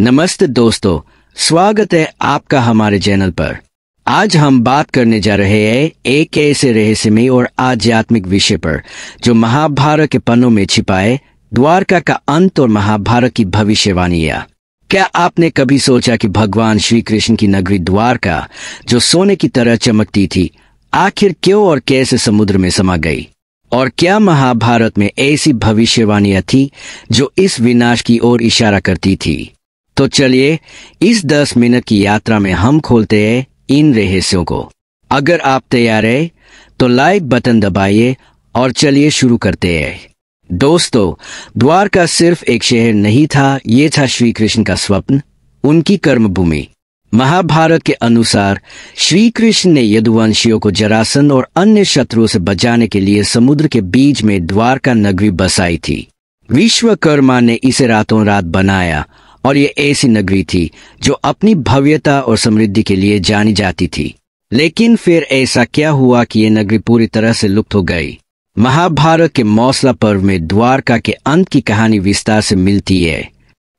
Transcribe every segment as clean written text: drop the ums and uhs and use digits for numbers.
नमस्ते दोस्तों, स्वागत है आपका हमारे चैनल पर। आज हम बात करने जा रहे हैं एक ऐसे रहस्यमय और आध्यात्मिक विषय पर जो महाभारत के पन्नों में छिपा है, द्वारका का अंत और महाभारत की भविष्यवाणियां। क्या आपने कभी सोचा कि भगवान श्री कृष्ण की नगरी द्वारका, जो सोने की तरह चमकती थी, आखिर क्यों और कैसे समुद्र में समा गई? और क्या महाभारत में ऐसी भविष्यवाणियां थी जो इस विनाश की ओर इशारा करती थी? तो चलिए इस 10 मिनट की यात्रा में हम खोलते हैं इन रहस्यों को। अगर आप तैयार हैं तो लाइक बटन दबाइए और चलिए शुरू करते हैं। दोस्तों, द्वारका सिर्फ एक शहर नहीं था, ये था श्री कृष्ण का स्वप्न, उनकी कर्मभूमि। महाभारत के अनुसार श्री कृष्ण ने यदुवंशियों को जरासंध और अन्य शत्रुओं से बचाने के लिए समुद्र के बीच में द्वारका नगरी बसाई थी। विश्वकर्मा ने इसे रातों रात बनाया और ये ऐसी नगरी थी जो अपनी भव्यता और समृद्धि के लिए जानी जाती थी। लेकिन फिर ऐसा क्या हुआ कि ये नगरी पूरी तरह से लुप्त हो गई? महाभारत के मौसला पर्व में द्वारका के अंत की कहानी विस्तार से मिलती है,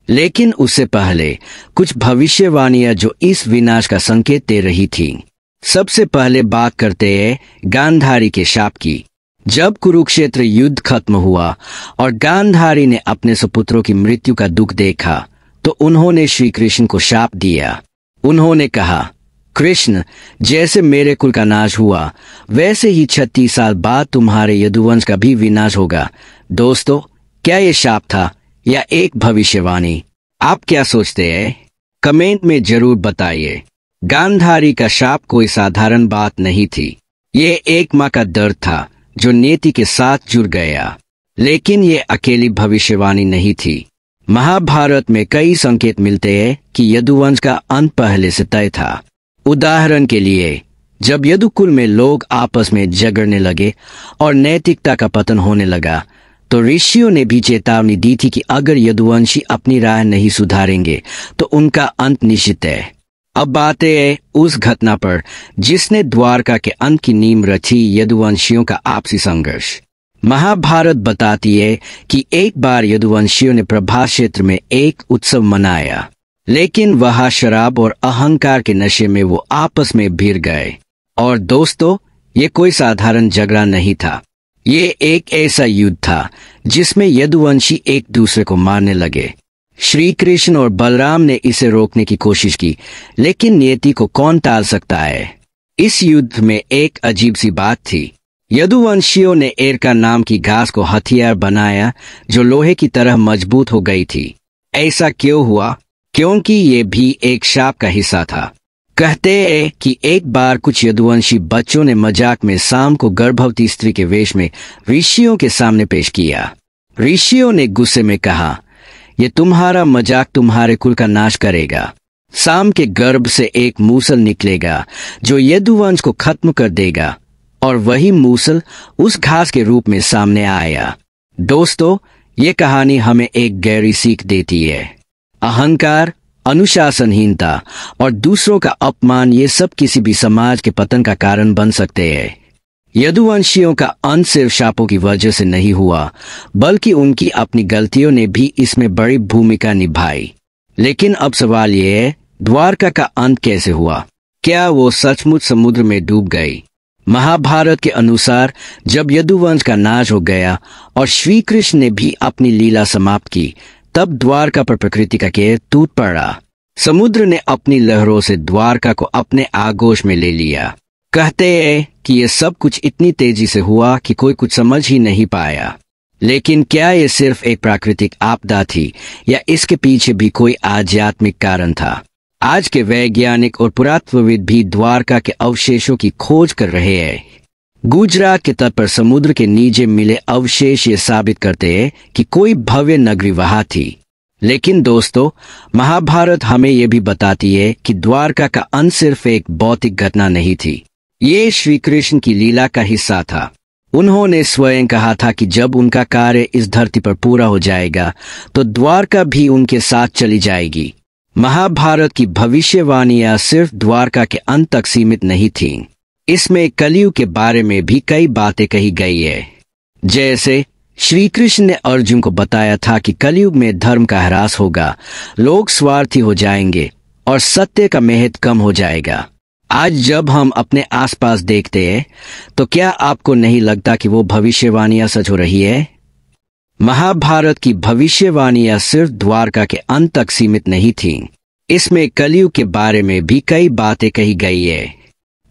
लेकिन उससे पहले कुछ भविष्यवाणियां जो इस विनाश का संकेत दे रही थीं। सबसे पहले बात करते हैं गांधारी के शाप की। जब कुरुक्षेत्र युद्ध खत्म हुआ और गांधारी ने अपने सुपुत्रों की मृत्यु का दुख देखा तो उन्होंने श्री कृष्ण को शाप दिया। उन्होंने कहा, कृष्ण, जैसे मेरे कुल का नाश हुआ वैसे ही 36 साल बाद तुम्हारे यदुवंश का भी विनाश होगा। दोस्तों, क्या ये शाप था या एक भविष्यवाणी? आप क्या सोचते हैं? कमेंट में जरूर बताइए। गांधारी का शाप कोई साधारण बात नहीं थी। ये एक माँ का दर्द था जो नियति के साथ जुड़ गया। लेकिन ये अकेली भविष्यवाणी नहीं थी। महाभारत में कई संकेत मिलते हैं कि यदुवंश का अंत पहले से तय था। उदाहरण के लिए, जब यदुकुल में लोग आपस में झगड़ने लगे और नैतिकता का पतन होने लगा तो ऋषियों ने भी चेतावनी दी थी कि अगर यदुवंशी अपनी राह नहीं सुधारेंगे तो उनका अंत निश्चित है। अब बात है उस घटना पर जिसने द्वारका के अंत की नींव रची, यदुवंशियों का आपसी संघर्ष। महाभारत बताती है कि एक बार यदुवंशियों ने प्रभास क्षेत्र में एक उत्सव मनाया, लेकिन वहां शराब और अहंकार के नशे में वो आपस में भिड़ गए। और दोस्तों, ये कोई साधारण झगड़ा नहीं था। ये एक ऐसा युद्ध था जिसमें यदुवंशी एक दूसरे को मारने लगे। श्री कृष्ण और बलराम ने इसे रोकने की कोशिश की, लेकिन नियति को कौन टाल सकता है? इस युद्ध में एक अजीब सी बात थी। यदुवंशियों ने एरका नाम की घास को हथियार बनाया जो लोहे की तरह मजबूत हो गई थी। ऐसा क्यों हुआ? क्योंकि ये भी एक शाप का हिस्सा था। कहते हैं कि एक बार कुछ यदुवंशी बच्चों ने मजाक में शाम को गर्भवती स्त्री के वेश में ऋषियों के सामने पेश किया। ऋषियों ने गुस्से में कहा, ये तुम्हारा मजाक तुम्हारे कुल का नाश करेगा। शाम के गर्भ से एक मूसल निकलेगा जो यदुवंश को खत्म कर देगा, और वही मूसल उस घास के रूप में सामने आया। दोस्तों, ये कहानी हमें एक गहरी सीख देती है। अहंकार, अनुशासनहीनता और दूसरों का अपमान, ये सब किसी भी समाज के पतन का कारण बन सकते हैं। यदुवंशियों का अंत सिर्फ शापों की वजह से नहीं हुआ, बल्कि उनकी अपनी गलतियों ने भी इसमें बड़ी भूमिका निभाई। लेकिन अब सवाल ये है, द्वारका का अंत कैसे हुआ? क्या वो सचमुच समुद्र में डूब गई? महाभारत के अनुसार जब यदुवंश का नाश हो गया और श्री कृष्ण ने भी अपनी लीला समाप्त की, तब द्वारका पर प्रकृति का कहर टूट पड़ा। समुद्र ने अपनी लहरों से द्वारका को अपने आगोश में ले लिया। कहते हैं कि ये सब कुछ इतनी तेजी से हुआ कि कोई कुछ समझ ही नहीं पाया। लेकिन क्या ये सिर्फ एक प्राकृतिक आपदा थी या इसके पीछे भी कोई आध्यात्मिक कारण था? आज के वैज्ञानिक और पुरातत्वविद भी द्वारका के अवशेषों की खोज कर रहे हैं। गुजरात के तट पर समुद्र के नीचे मिले अवशेष ये साबित करते हैं कि कोई भव्य नगरी वहां थी। लेकिन दोस्तों, महाभारत हमें ये भी बताती है कि द्वारका का अंत सिर्फ एक भौतिक घटना नहीं थी। ये श्री कृष्ण की लीला का हिस्सा था। उन्होंने स्वयं कहा था कि जब उनका कार्य इस धरती पर पूरा हो जाएगा तो द्वारका भी उनके साथ चली जाएगी। महाभारत की भविष्यवाणियां सिर्फ द्वारका के अंत तक सीमित नहीं थीं। इसमें कलयुग के बारे में भी कई बातें कही गई है। जैसे श्री कृष्ण ने अर्जुन को बताया था कि कलयुग में धर्म का ह्रास होगा, लोग स्वार्थी हो जाएंगे और सत्य का महत्व कम हो जाएगा। आज जब हम अपने आसपास देखते हैं तो क्या आपको नहीं लगता कि वो भविष्यवाणियां सच हो रही है? महाभारत की भविष्यवाणियां सिर्फ द्वारका के अंत तक सीमित नहीं थीं। इसमें कलयुग के बारे में भी कई बातें कही गई है।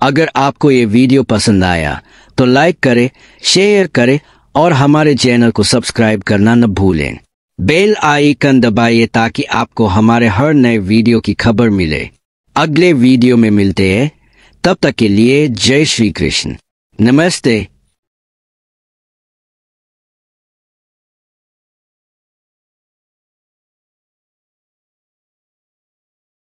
अगर आपको ये वीडियो पसंद आया तो लाइक करें, शेयर करें और हमारे चैनल को सब्सक्राइब करना न भूलें। बेल आइकन दबाइए ताकि आपको हमारे हर नए वीडियो की खबर मिले। अगले वीडियो में मिलते हैं, तब तक के लिए जय श्री कृष्ण। नमस्ते।